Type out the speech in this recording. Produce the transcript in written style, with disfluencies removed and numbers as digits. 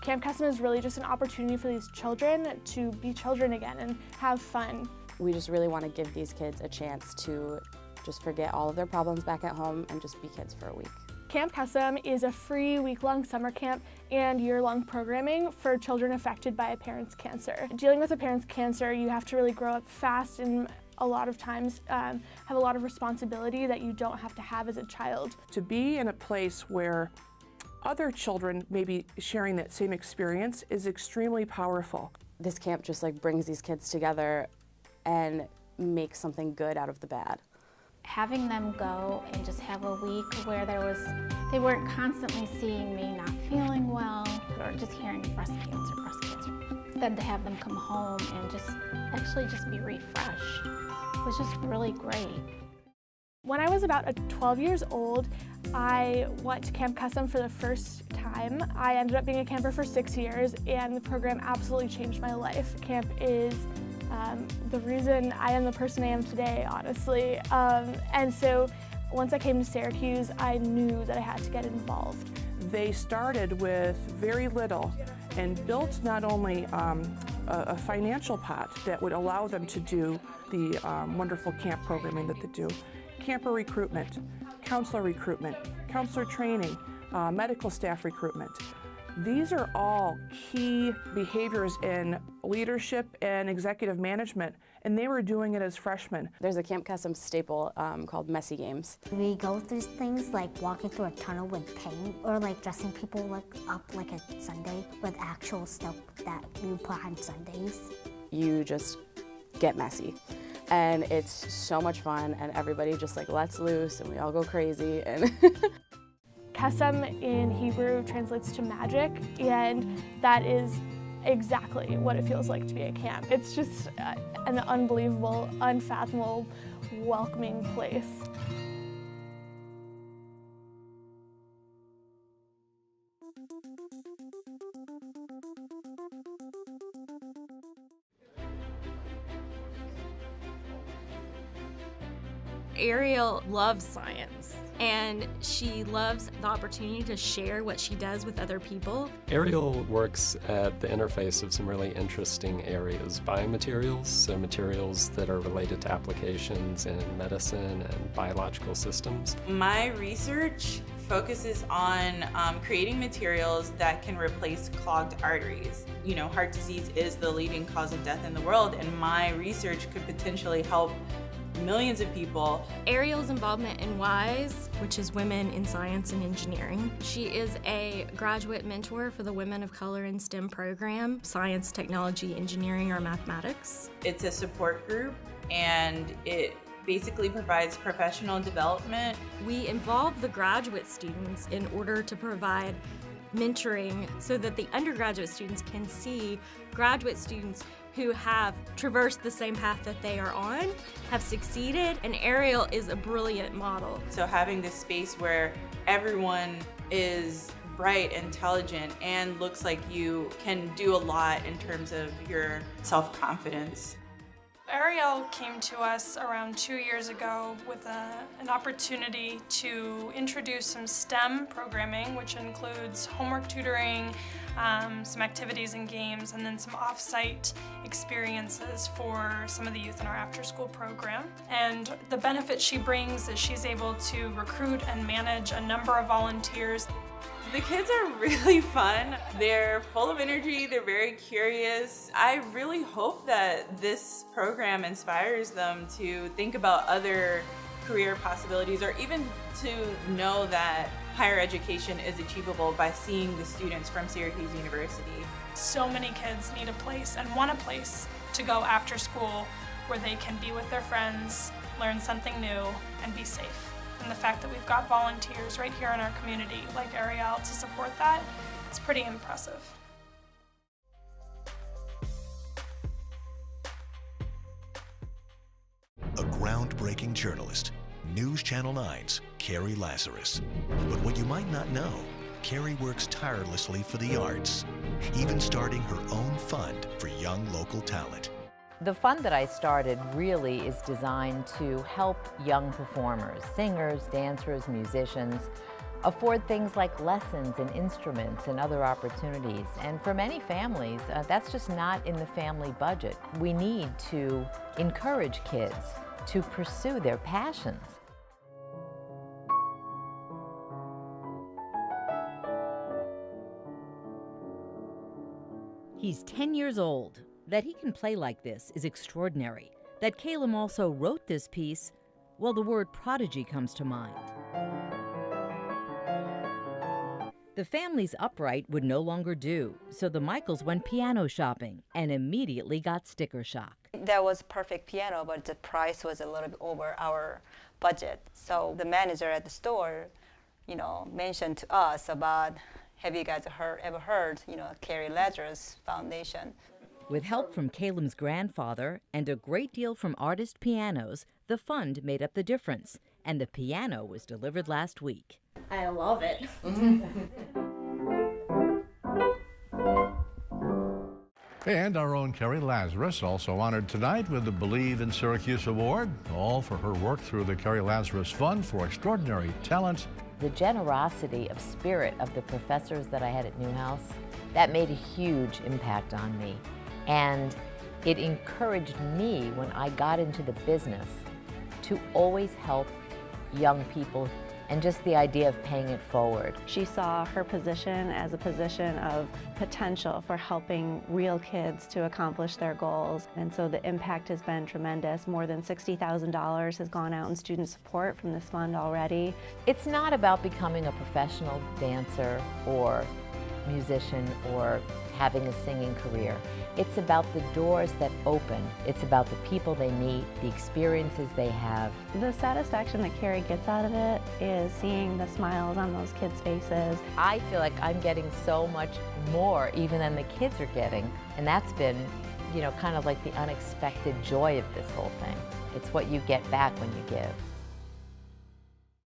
Camp Kesem is really just an opportunity for these children to be children again and have fun. We just really want to give these kids a chance to just forget all of their problems back at home and just be kids for a week. Camp Kesem is a free week-long summer camp and year-long programming for children affected by a parent's cancer. Dealing with a parent's cancer, you have to really grow up fast and a lot of times have a lot of responsibility that you don't have to have as a child. To be in a place where other children may be sharing that same experience is extremely powerful. This camp just brings these kids together and makes something good out of the bad. Having them go and just have a week where they weren't constantly seeing me not feeling well or just hearing breast cancer. Then to have them come home and actually be refreshed was just really great. When I was about 12 years old, I went to Camp Kesem for the first time. I ended up being a camper for 6 years, and the program absolutely changed my life. Camp is the reason I am the person I am today, honestly. And so once I came to Syracuse, I knew that I had to get involved. They started with very little and built not only a financial pot that would allow them to do the wonderful camp programming that they do, camper recruitment, counselor training, medical staff recruitment. These are all key behaviors in leadership and executive management, and they were doing it as freshmen. There's a Camp Kesem staple called Messy Games. We go through things like walking through a tunnel with paint, or dressing people up like a sundae with actual stuff that you put on Sundays. You just get messy. And it's so much fun, and everybody just lets loose, and we all go crazy. And Kesem in Hebrew translates to magic, and that is exactly what it feels like to be at camp. It's just an unbelievable, unfathomable, welcoming place. Ariel loves science, and she loves the opportunity to share what she does with other people. Ariel works at the interface of some really interesting areas. Biomaterials, so materials that are related to applications in medicine and biological systems. My research focuses on creating materials that can replace clogged arteries. You know, heart disease is the leading cause of death in the world, and my research could potentially help millions of people. Ariel's involvement in WISE, which is Women in Science and Engineering. She is a graduate mentor for the Women of Color in STEM program, science, technology, engineering, or mathematics. It's a support group, and it basically provides professional development. We involve the graduate students in order to provide mentoring so that the undergraduate students can see graduate students who have traversed the same path that they are on, have succeeded, and Ariel is a brilliant model. So having this space where everyone is bright, intelligent, and looks like you can do a lot in terms of your self-confidence. Ariel came to us around 2 years ago with an opportunity to introduce some STEM programming, which includes homework tutoring, some activities and games, and then some off-site experiences for some of the youth in our after-school program. And the benefit she brings is she's able to recruit and manage a number of volunteers. The kids are really fun. They're full of energy, they're very curious. I really hope that this program inspires them to think about other career possibilities, or even to know that higher education is achievable by seeing the students from Syracuse University. So many kids need a place and want a place to go after school where they can be with their friends, learn something new, and be safe. And the fact that we've got volunteers right here in our community, like Ariel, to support that, it's pretty impressive. A groundbreaking journalist, News Channel 9's Carrie Lazarus. But what you might not know, Carrie works tirelessly for the arts, even starting her own fund for young local talent. The fund that I started really is designed to help young performers, singers, dancers, musicians, afford things like lessons and instruments and other opportunities. And for many families, that's just not in the family budget. We need to encourage kids to pursue their passions. He's 10 years old. That he can play like this is extraordinary. That Kesem also wrote this piece, well, the word prodigy comes to mind. The family's upright would no longer do, so the Michaels went piano shopping and immediately got sticker shock. That was a perfect piano, but the price was a little bit over our budget. So the manager at the store, mentioned to us about, have you guys ever heard, Carrie Lazarus Foundation? With help from Kesem's grandfather and a great deal from Artist Pianos, the fund made up the difference, and the piano was delivered last week. I love it. And our own Carrie Lazarus, also honored tonight with the Believe in Syracuse Award, all for her work through the Carrie Lazarus Fund for Extraordinary Talent. The generosity of spirit of the professors that I had at Newhouse, that made a huge impact on me. And it encouraged me when I got into the business to always help young people, and just the idea of paying it forward. She saw her position as a position of potential for helping real kids to accomplish their goals. And so the impact has been tremendous. More than $60,000 has gone out in student support from this fund already. It's not about becoming a professional dancer or musician or having a singing career. It's about the doors that open. It's about the people they meet, the experiences they have. The satisfaction that Carrie gets out of it is seeing the smiles on those kids' faces. I feel like I'm getting so much more even than the kids are getting. And that's been, kind of like the unexpected joy of this whole thing. It's what you get back when you give.